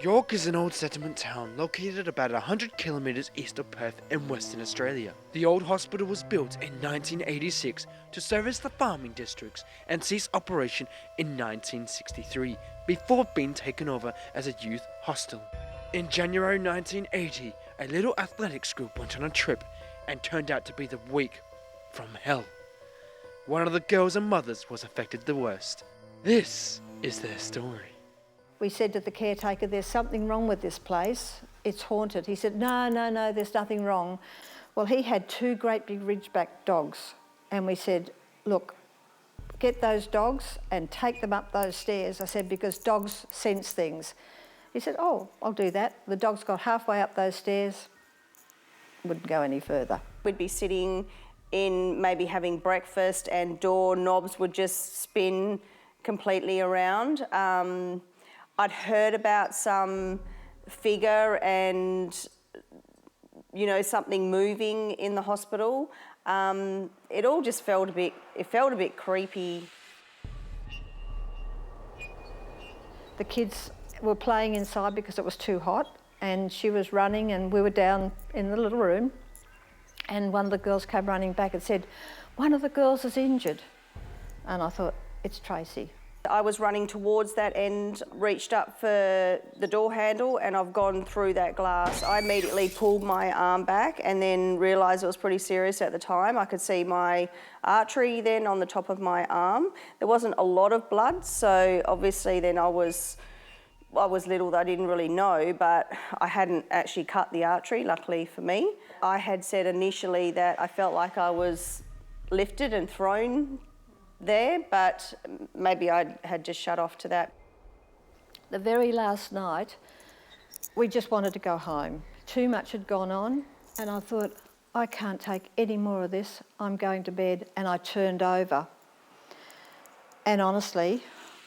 York is an old settlement town located about 100 kilometres east of Perth in Western Australia. The old hospital was built in 1986 to service the farming districts and ceased operation in 1963 before being taken over as a youth hostel. In January 1980, a little athletics group went on a trip and turned out to be the week from hell. One of the girls and mothers was affected the worst. This is their story. We said to the caretaker, there's something wrong with this place, it's haunted. He said, no, there's nothing wrong. Well, he had two great big ridgeback dogs, and we said, look, get those dogs and take them up those stairs. I said, because dogs sense things. He said, oh, I'll do that. The dogs got halfway up those stairs, wouldn't go any further. We'd be sitting in, maybe having breakfast, and door knobs would just spin completely around. I'd heard about some figure and, something moving in the hospital. It all just felt a bit creepy. The kids were playing inside because it was too hot, and she was running, and we were down in the little room, and one of the girls came running back and said, one of the girls is injured. And I thought, it's Tracy. I was running towards that end, reached up for the door handle, and I've gone through that glass. I immediately pulled my arm back and then realised it was pretty serious at the time. I could see my artery then on the top of my arm. There wasn't a lot of blood, so obviously then I was little, I didn't really know, but I hadn't actually cut the artery, luckily for me. I had said initially that I felt like I was lifted and thrown there, but maybe I had just shut off to that. The very last night, we just wanted to go home. Too much had gone on, and I thought, I can't take any more of this. I'm going to bed, and I turned over. And honestly,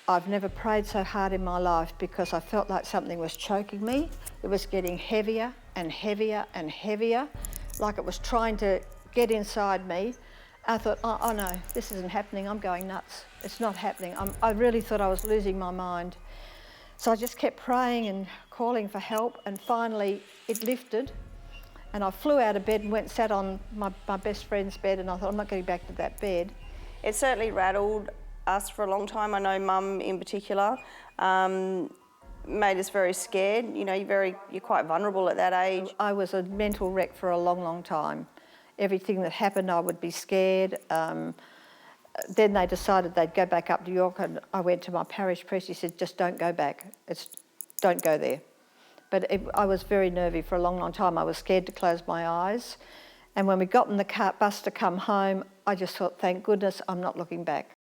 I've never prayed so hard in my life, because I felt like something was choking me. It was getting heavier and heavier and heavier, like it was trying to get inside me. I thought, oh no, this isn't happening, I'm going nuts. It's not happening. I really thought I was losing my mind. So I just kept praying and calling for help, and finally it lifted, and I flew out of bed and went and sat on my best friend's bed, and I thought, I'm not getting back to that bed. It certainly rattled us for a long time. I know Mum in particular made us very scared. You're quite vulnerable at that age. I was a mental wreck for a long, long time. Everything that happened, I would be scared. Then they decided they'd go back up to York, and I went to my parish priest. He said, just don't go back. Don't go there. But I was very nervy for a long, long time. I was scared to close my eyes. And when we got in the bus to come home, I just thought, thank goodness I'm not looking back.